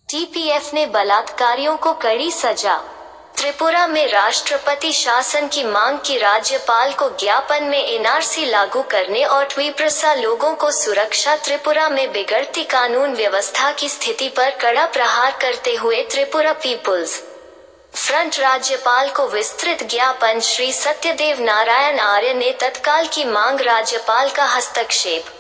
TPF ने बलात्कारियों को कड़ी सजा। त्रिपुरा में राष्ट्रपति शासन की मांग की राज्यपाल को ज्ञापन में एनआरसी लागू करने और ट्विप्रसा लोगों को सुरक्षा। त्रिपुरा में बिगड़ती कानून व्यवस्था की स्थिति पर कड़ा प्रहार करते हुए त्रिपुरा पीपुल्स फ्रंट राज्यपाल को विस्तृत ज्ञापन। श्री सत्यदेव नारायण आर्य ने तत्काल की मांग, राज्यपाल का हस्तक्षेप,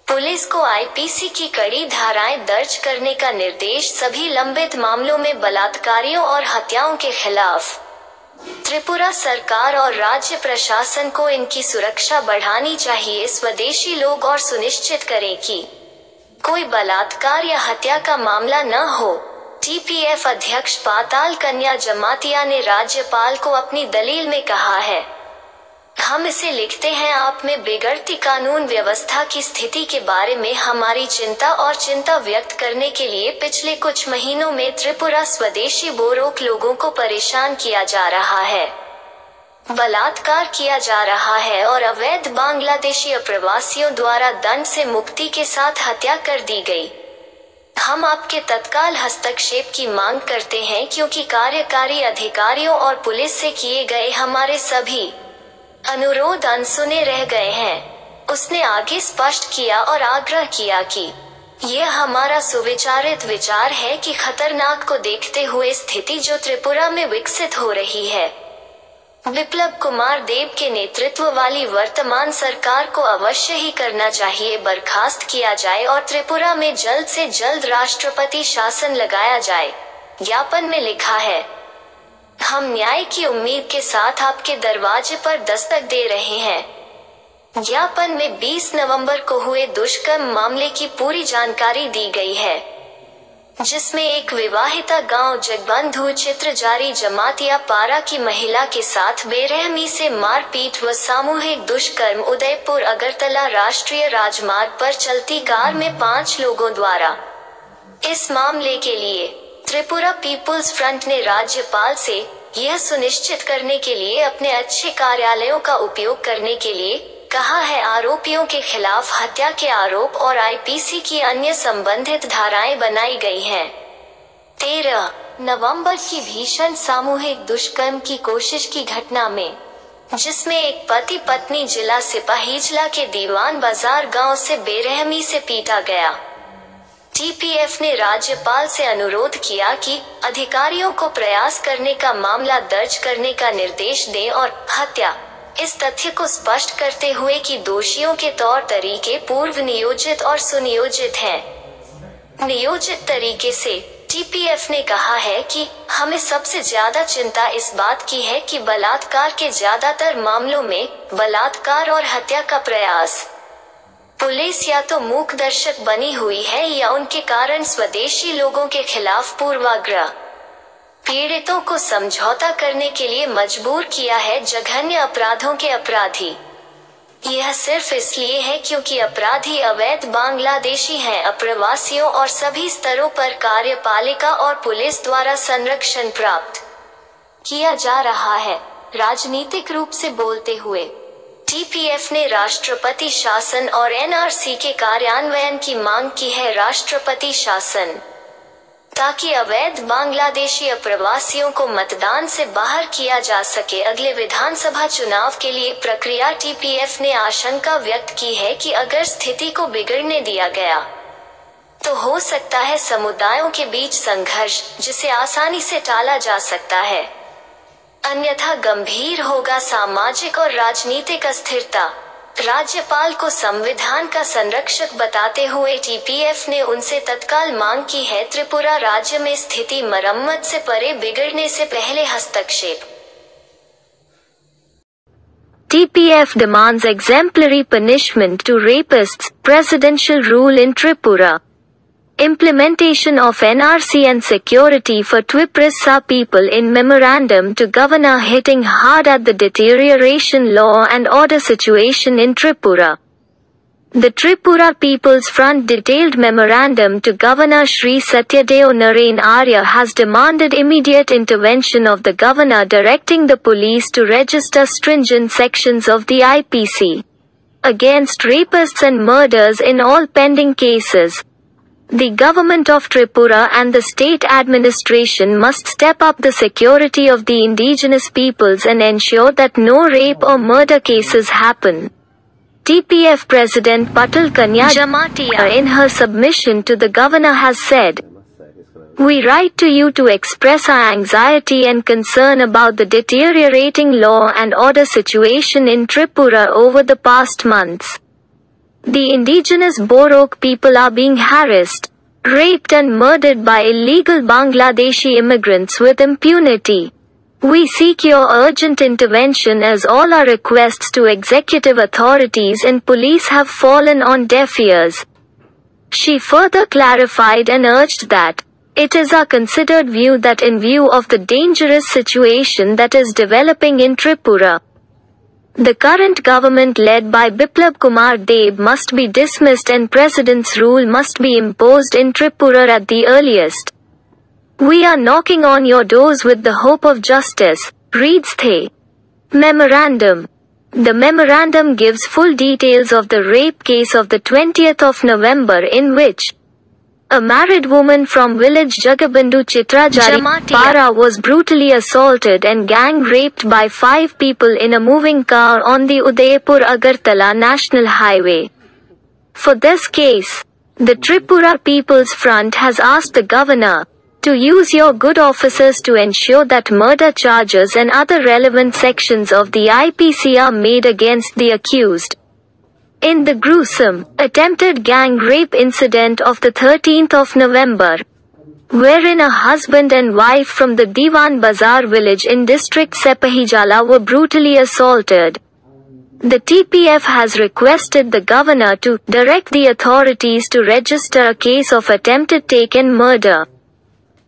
पुलिस को आईपीसी की कड़ी धाराएं दर्ज करने का निर्देश, सभी लंबित मामलों में बलात्कारियों और हत्याओं के खिलाफ त्रिपुरा सरकार और राज्य प्रशासन को इनकी सुरक्षा बढ़ानी चाहिए। स्वदेशी लोग और सुनिश्चित करें कि कोई बलात्कार या हत्या का मामला न हो। टीपीएफ अध्यक्ष पाताल कन्या जमातिया ने राज्यपाल को अपनी दलील में कहा है, हम इसे लिखते हैं, आप में बिगड़ती कानून व्यवस्था की स्थिति के बारे में हमारी चिंता व्यक्त करने के लिए पिछले कुछ महीनों में त्रिपुरा स्वदेशी बोरोक लोगों को परेशान किया जा रहा है, बलात्कार किया जा रहा है और अवैध बांग्लादेशी अप्रवासियों द्वारा दंड से मुक्ति के साथ हत्या कर दी गई। हम आपके तत्काल हस्तक्षेप की मांग करते हैं क्योंकि कार्यकारी अधिकारियों और पुलिस से किए गए हमारे सभी अनुरोध अनसुने रह गए हैं। उसने आगे स्पष्ट किया और आग्रह किया कि यह हमारा सुविचारित विचार है कि खतरनाक को देखते हुए स्थिति जो त्रिपुरा में विकसित हो रही है, बिप्लब कुमार देब के नेतृत्व वाली वर्तमान सरकार को अवश्य ही करना चाहिए, बर्खास्त किया जाए और त्रिपुरा में जल्द से जल्द राष्ट्रपति शासन लगाया जाए। ज्ञापन में लिखा है, हम न्याय की उम्मीद के साथ आपके दरवाजे पर दस्तक दे रहे हैं। ज्ञापन में 20 नवंबर को हुए दुष्कर्म मामले की पूरी जानकारी दी गई है, जिसमें एक विवाहिता गांव जगबंधु चित्रजारी जमातिया पारा की महिला के साथ बेरहमी से मारपीट व सामूहिक दुष्कर्म उदयपुर अगरतला राष्ट्रीय राजमार्ग पर चलती कार में 5 लोगों द्वारा। इस मामले के लिए त्रिपुरा पीपुल्स फ्रंट ने राज्यपाल से यह सुनिश्चित करने के लिए अपने अच्छे कार्यालयों का उपयोग करने के लिए कहा है। आरोपियों के खिलाफ हत्या के आरोप और आईपीसी की अन्य संबंधित धाराएं बनाई गई हैं। 13 नवंबर की भीषण सामूहिक दुष्कर्म की कोशिश की घटना में, जिसमें एक पति पत्नी जिला सिपाहीजला के दीवान बाजार गांव से बेरहमी से पीटा गया। टीपीएफ ने राज्यपाल से अनुरोध किया कि अधिकारियों को प्रयास करने का मामला दर्ज करने का निर्देश दें और हत्या इस तथ्य को स्पष्ट करते हुए कि दोषियों के तौर तरीके पूर्व नियोजित और सुनियोजित हैं। नियोजित तरीके से टीपीएफ ने कहा है कि हमें सबसे ज्यादा चिंता इस बात की है कि बलात्कार के ज्यादातर मामलों में बलात्कार और हत्या का प्रयास पुलिस या तो मूक दर्शक बनी हुई है या उनके कारण स्वदेशी लोगों के खिलाफ पूर्वाग्रह पीड़ितों को समझौता करने के लिए मजबूर किया है। जघन्य अपराधों के अपराधी यह सिर्फ इसलिए है क्योंकि अपराधी अवैध बांग्लादेशी हैं। अप्रवासियों और सभी स्तरों पर कार्यपालिका और पुलिस द्वारा संरक्षण प्राप्त किया जा रहा है। राजनीतिक रूप से बोलते हुए टीपीएफ ने राष्ट्रपति शासन और एनआरसी के कार्यान्वयन की मांग की है। राष्ट्रपति शासन ताकि अवैध बांग्लादेशी अप्रवासियों को मतदान से बाहर किया जा सके। अगले विधानसभा चुनाव के लिए प्रक्रिया। टीपीएफ ने आशंका व्यक्त की है कि अगर स्थिति को बिगड़ने दिया गया तो हो सकता है समुदायों के बीच संघर्ष, जिसे आसानी से टाला जा सकता है, अन्यथा गंभीर होगा सामाजिक और राजनीतिक अस्थिरता। राज्यपाल को संविधान का संरक्षक बताते हुए टीपीएफ ने उनसे तत्काल मांग की है, त्रिपुरा राज्य में स्थिति मरम्मत से परे बिगड़ने से पहले हस्तक्षेप। TPF demands exemplary punishment to rapists, presidential rule in Tripura. Implementation of NRC and security for Twiprisa people in memorandum to Governor hitting hard at the deterioration law and order situation in Tripura. The Tripura People's Front detailed memorandum to Governor Shri Satyadeo Narayan Arya has demanded immediate intervention of the Governor, directing the police to register stringent sections of the IPC against rapists and murders in all pending cases. The government of Tripura and the state administration must step up the security of the indigenous peoples and ensure that no rape or murder cases happen. TPF President Patul Kanya Jamatia in her submission to the governor has said, "We write to you to express our anxiety and concern about the deteriorating law and order situation in Tripura over the past months. The indigenous Borok people are being harassed, raped and murdered by illegal Bangladeshi immigrants with impunity. We seek your urgent intervention as all our requests to executive authorities and police have fallen on deaf ears." She further clarified and urged that, "It is our considered view that in view of the dangerous situation that is developing in Tripura, the current government led by Biplab Kumar Deb must be dismissed and President's rule must be imposed in Tripura at the earliest. We are knocking on your doors with the hope of justice," reads the memorandum. The memorandum gives full details of the rape case of the 20th of November in which a married woman from village Jagabindu Chitrajari, Para was brutally assaulted and gang raped by 5 people in a moving car on the Udaipur-Agartala National Highway. For this case, the Tripura People's Front has asked the governor to use your good officers to ensure that murder charges and other relevant sections of the IPC are made against the accused. In the gruesome, attempted gang rape incident of the 13th of November, wherein a husband and wife from the Diwan Bazar village in district Sepahijala were brutally assaulted, the TPF has requested the governor to direct the authorities to register a case of attempted taken murder,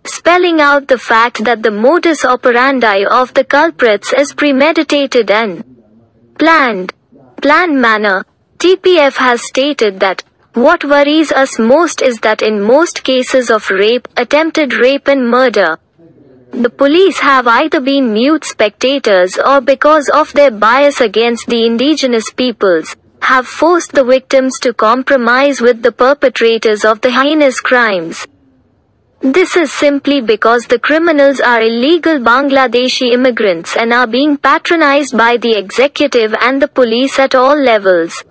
spelling out the fact that the modus operandi of the culprits is premeditated and planned manner. TPF has stated that, "What worries us most is that in most cases of rape, attempted rape and murder, the police have either been mute spectators or because of their bias against the indigenous peoples, have forced the victims to compromise with the perpetrators of the heinous crimes. This is simply because the criminals are illegal Bangladeshi immigrants and are being patronized by the executive and the police at all levels."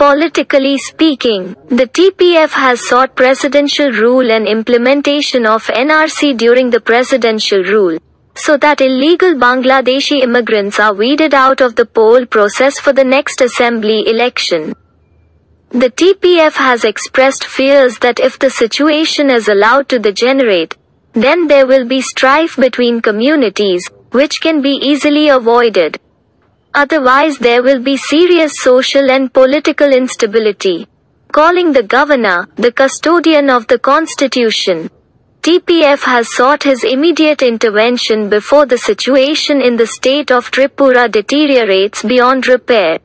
Politically speaking, the TPF has sought presidential rule and implementation of NRC during the presidential rule, so that illegal Bangladeshi immigrants are weeded out of the poll process for the next assembly election. The TPF has expressed fears that if the situation is allowed to degenerate, then there will be strife between communities, which can be easily avoided. Otherwise there will be serious social and political instability. Calling the governor, the custodian of the constitution, TPF has sought his immediate intervention before the situation in the state of Tripura deteriorates beyond repair.